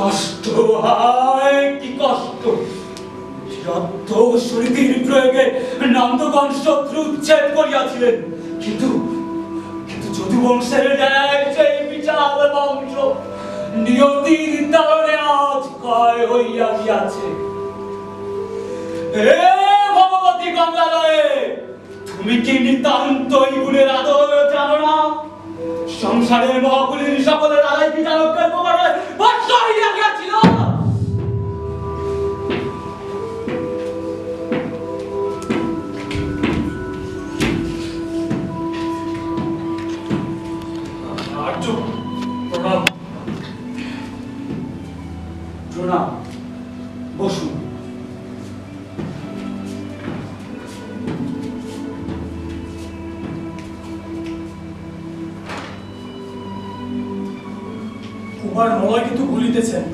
কষ্ট হয়, কি কষ্ট! রক্ত শরীরের প্রয়োগে নন্দগণ শত্রু উচ্ছেদ করিয়াছিলেন, কিন্তু যদুবংশের ন্যায় সেই বিশাল বংশ নিয়তির দারুণে আজ ক্ষয় হইয়া গিয়াছে। হে ভগবতী গঙ্গালয়ে, তুমি কি নিতান্তই গুণের আদর জানো না? সংসারের মহাকুলীর সকলের আলাই কি চাণক্যের প্রমাণে বর্ষ হইয়া গিয়াছিল। প্রণাম। প্রণাম, বসুন। কুমার মলয় কিন্তু বলিতেছেন,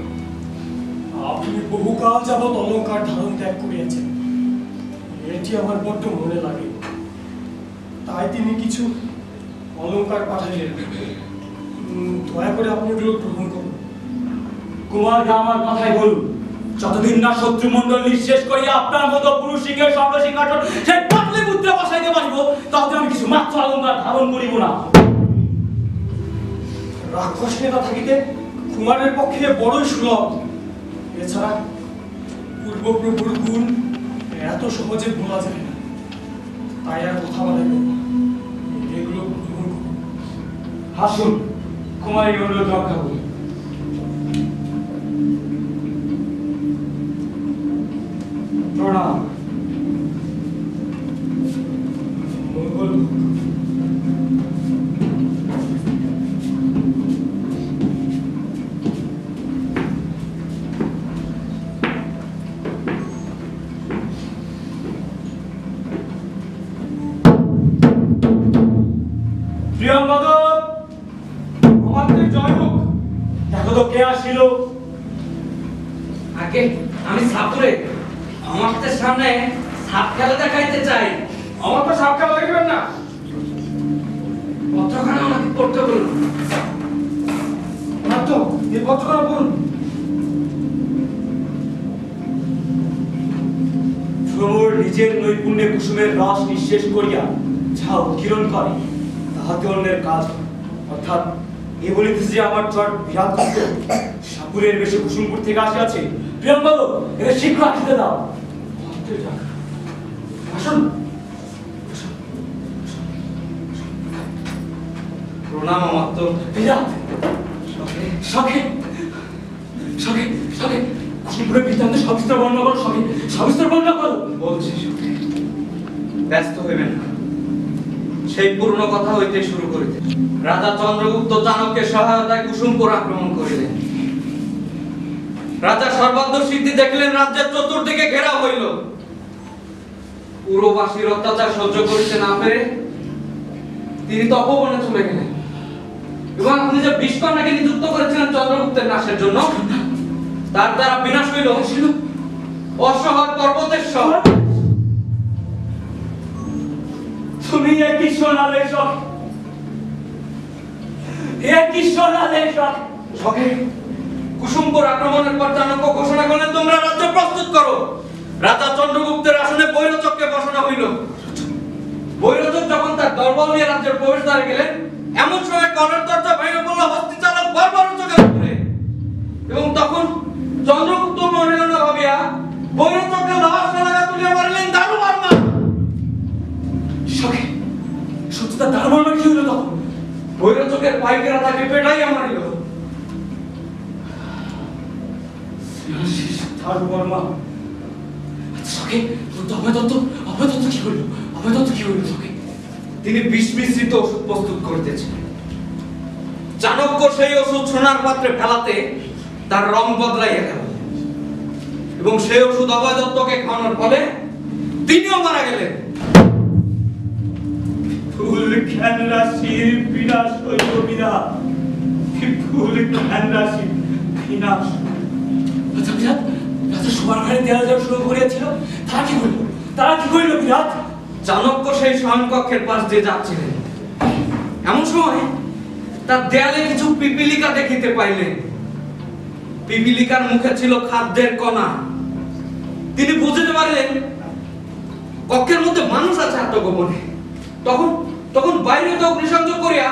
আপনি বহুকাল যাবৎ অলঙ্কার ধারণ ত্যাগ করিয়াছেন। এটি আমার বড্ড মনে লাগে, তাই তিনি কিছু অলঙ্কার পাঠাইলেন। দয়া করে আপনি এগুলো গ্রহণ করুন। কুমারকে আমার কথাই বলুন, যতদিন না শত্রুমণ্ডল নিঃশেষ করিয়া আপনার মতো পুরুষ সিংহের স্বর্ণসিংহাসন সেই পাটলিপুত্রে বসাইতে পারিব, ততদিন আমি কিছু মাত্র অলঙ্কার ধারণ করিব না। রাক্ষস নেতা থাকিতে কুমারের পক্ষে বড়ই সুলভ। এছাড়া পূর্বপ্রভুর গুণ এত সহজে ভোলা যায় না, তাই আর কথা বলাইব না। এগুলো গ্রহণ করুন। হাসুন, কুমারী অনুরোধ রক্ষা করুন। প্রণাম। মঙ্গল। প্রিয়ঙ্গদত্ত, আমাদের জয় হোক। দেখো তো কে আসিল। আগে আমি সাপুরে আমাদের সামনে সাপ খেলা দেখাইতে চাই। আমার তো সাপ খেলা দেখবেন না। পত্রখানা আমাকে পড়তে বলুন। না তো, এই পত্রখানা পড়ুন। ভ্রমর নিজের নৈপুণ্যে কুসুমের রস নিঃশেষ করিয়া যা উৎকিরণ করে, তাহাতে অন্যের কাজ। অর্থাৎ এ বলিতেছে যে আমার চট বিরাট কষ্ট সাপুরের বেশি কুসুমপুর থেকে আসিয়াছে। প্রিয়ঙ্গদ, একে শীঘ্র আসতে দাও। আসুন। প্রণাম অমাত্য। বিরাট শখে শখে শখে শখে কুসুমপুরের বৃত্তান্ত সবিস্তর বর্ণনা করো। শখে সবিস্তর বর্ণনা করো। বলছি সুখে, ব্যস্ত হইবেন না। সেই পুরনো কথা হইতে শুরু করিতে রাজা চন্দ্রগুপ্ত চাণক্যের সহায়তায় কুসুমপুর আক্রমণ করিলেন। রাজা সর্বান্ত সিদ্ধি দেখলেন রাজ্যের চতুর্দিকে ঘেরা হইল। পুরবাসীর অত্যাচার সহ্য করিতে না পেরে তিনি তপবনে চলে গেলেন। এবং আপনি যে বিষ্কর্ণাকে নিযুক্ত করেছিলেন চন্দ্রগুপ্তের নাশের জন্য, তার দ্বারা বিনাশ হইল অসহায় পর্বতেশ্বর। তুমি একই শোনালে শখ, একই শোনালে শখ। শখে কুসুমপুর আক্রমণের পর চাণক্য ঘোষণা করলেন, তোমরা রাজ্য প্রস্তুত করো। রাজা চন্দ্রগুপ্তের আসনে বৈরচককে বসানো হইল। বৈরচক যখন তার দরবার নিয়ে রাজ্যের প্রবেশদ্বারে গেলেন, এমন সময় কর্ণের দরজা ভেঙে পড়ল হস্তিচালক বর্বরচকের উপরে। এবং তখন চন্দ্রগুপ্ত মরিল না ভাবিয়া বৈরচককে লোহার শলাকা তুলিয়া মারিলেন দারুবর্মা। শখে সত্যতা দারুবর্মা কি হইল তখন? বৈরচকের পাইকেরা তাকে পেটাইয়া মারিল। দারুবর্মা। শখে অভয়দত্ত কি হইল? অভয়দত্ত কি হইল শখে? তিনি বিষ মিশ্রিত ওষুধ প্রস্তুত করিতেছিলেন। চাণক্য সেই ওষুধ সোনার পাত্রে ফেলাতে তার রং বদলাইয়া গেল এবং সেই ওষুধ অভয়দত্তকে খাওয়ানোর ফলে তিনিও মারা গেলেন। ফুল খ্যান রাশির বিনাশ হইল বিরাট। ফুল খ্যান রাশির বিনাশ। আচ্ছা বিরাট, রাজা সবার ঘরে দেয়াল দেওয়া শুরু করিয়াছিল, তারা কি করল? তারা কি করিল বিরাট? চাণক্য সেই শয়নকক্ষের পাশ দিয়ে যাচ্ছিলেন, এমন সময় তার দেয়ালে কিছু পিপিলিকা দেখিতে পাইলেন। পিপিলিকার মুখে ছিল খাদ্যের কণা। তিনি বুঝতে পারলেন কক্ষের মধ্যে মানুষ আছে আত্মগোপনে। তখন তখন বাইরে তো অগ্নিসংযোগ করিয়া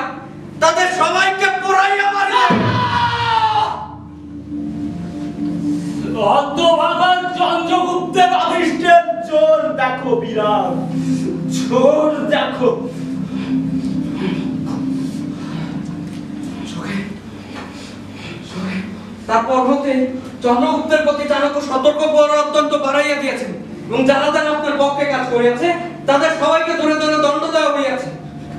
তাদের সবাইকে পোড়াইয়া মারিলেন। হতভাগা চন্দ্রগুপ্তের আদিষ্টের চোর দেখো বিরাট, চোর দেখো। তারপর হতে চন্দ্রগুপ্তের প্রতি চাণক্য সতর্ক অত্যন্ত বাড়াইয়া দিয়েছেন এবং যারা যারা আপনার পক্ষে কাজ করিয়াছে তাদের সবাইকে ধরে ধরে দণ্ড দেওয়া হইয়াছে।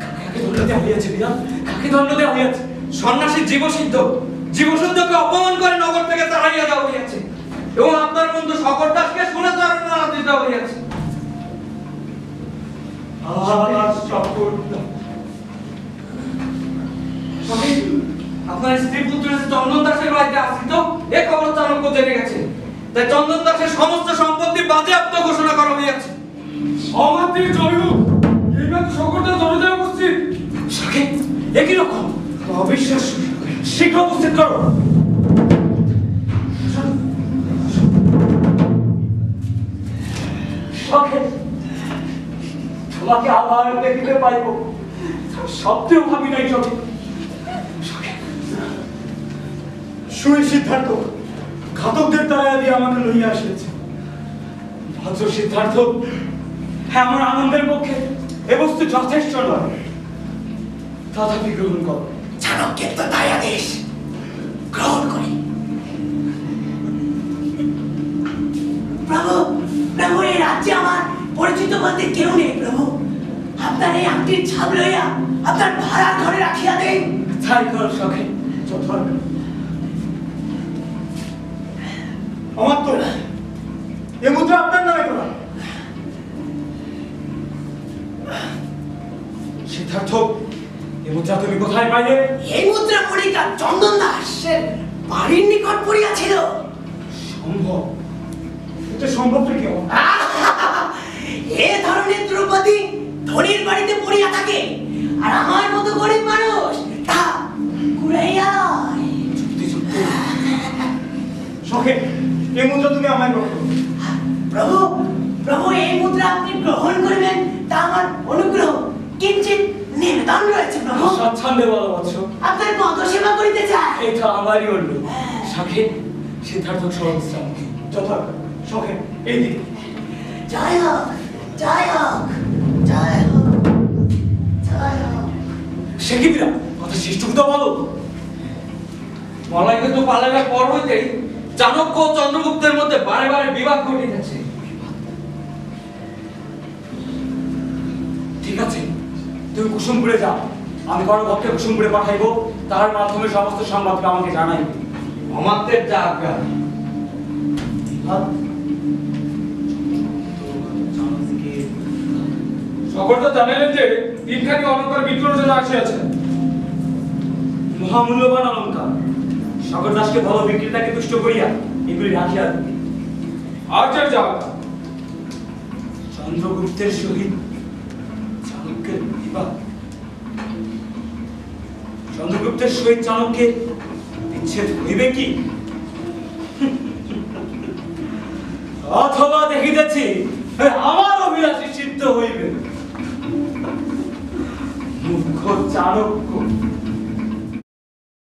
কাকে দণ্ড দেওয়া হইয়াছে বিরাট? কাকে দণ্ড দেওয়া হইয়াছে? সন্ন্যাসী জীবসিদ্ধকে অপমান করে নগর থেকে তাড়াইয়া দেওয়া হইয়াছে এবং আপনার বন্ধু শকর দাসকে শুনে তাড়ানো দিতে হইয়াছে। আপনার স্ত্রী পুত্র চন্দন দাসের বাড়িতে আশ্রিত এ খবর চাণক্য জেনে গেছে, তাই চন্দন দাসের সমস্ত সম্পত্তি বাজেয়াপ্ত ঘোষণা করা হইয়াছে। আমাদের জয়ু এইবার সকলটা দরজায় উপস্থিত। সখী, একই রকম অবিশ্বাস্য, শীঘ্র উপস্থিত করো। সখী, তোমাকে আবার দেখিতে পাইব সত্যিও ভাবি নাই। সখী, শুয়ে সিদ্ধার্থ ঘাতকদের তারা দিয়ে আমাকে লইয়া আসিয়াছে। ভদ্র সিদ্ধার্থ, আমার আনন্দের পক্ষে এ বস্তু যথেষ্ট নয়, তথাপি গ্রহণ করো। চাণক্যের তো তাই আদেশ, গ্রহণ করি। প্রভু, প্রভু, এই রাজ্যে আমার পরিচিত বলতে কেউ নেই। প্রভু, আপনার এই আংটির ছাপ লইয়া আপনার ভাড়ার ঘরে রাখিয়া দেন। তাই করো সখী, যথার্থ। আমার তো এ মুদ্রা আপনার নামে করা। সিদ্ধার্থ, এ মুদ্রা তুমি কোথায় পাইলে? এই মুদ্রা পরিকা চন্দন দাসের বাড়ির নিকট পড়িয়াছিল। সম্ভব? এটা সম্ভবটা কেউ? এ ধরনের দ্রৌপদী ধনীর বাড়িতে পড়িয়া থাকে, আর আমার মতো গরিব মানুষ তা কুড়াইয়া লয়। সখী, এ মুদ্রা তুমি আমায় গ্রহণ করো। প্রভু, প্রভু, এই মুদ্রা আপনি গ্রহণ করবেন তা আমার অনুগ্রহ, কিঞ্চিত নিবেদন রয়েছে। প্রভু, স্বচ্ছন্দে বলো বৎস। আপনার পদ সেবা করিতে চাই। এটা আমারই অন্য। সখী, সিদ্ধার্থ সহস্রাম যথার্থ। সখী, এই দিকে। জয় হোক, জয় হোক, জয় হোক, জয় হোক। সে কি বিরাট কথা শিষ্টুকতা বলো। মলয় কিন্তু পালাইবার পর হইতেই চাণক্য ও চন্দ্রগুপ্তের মধ্যে বারে বারে বিবাদ ঘটিতেছে। ঠিক আছে, তুমি কুসুমপুরে যাও। আমি কারো ভক্তকে কুসুমপুরে পাঠাইবো, তার মাধ্যমে সমস্ত সংবাদকে আমাকে জানাইব। অমাত্যের যা আজ্ঞা। সকলটা জানাইলেন যে তিনখানি অলঙ্কার বিক্রয়ের জন্য আসিয়াছে। মহামূল্যবান অলঙ্কার। শকর দাসকে ভালো বিক্রেতাকে তুষ্ট করিয়া এগুলি রাখিয়া দিবে। আচার্য চন্দ্রগুপ্তের সহিত চাণক্যের বিবাদ। চন্দ্রগুপ্তের সহিত চাণক্যের বিচ্ছেদ হইবে কি? অথবা দেখিতেছি আমার অভিলাষী সিদ্ধ হইবে। মূর্খ চাণক্য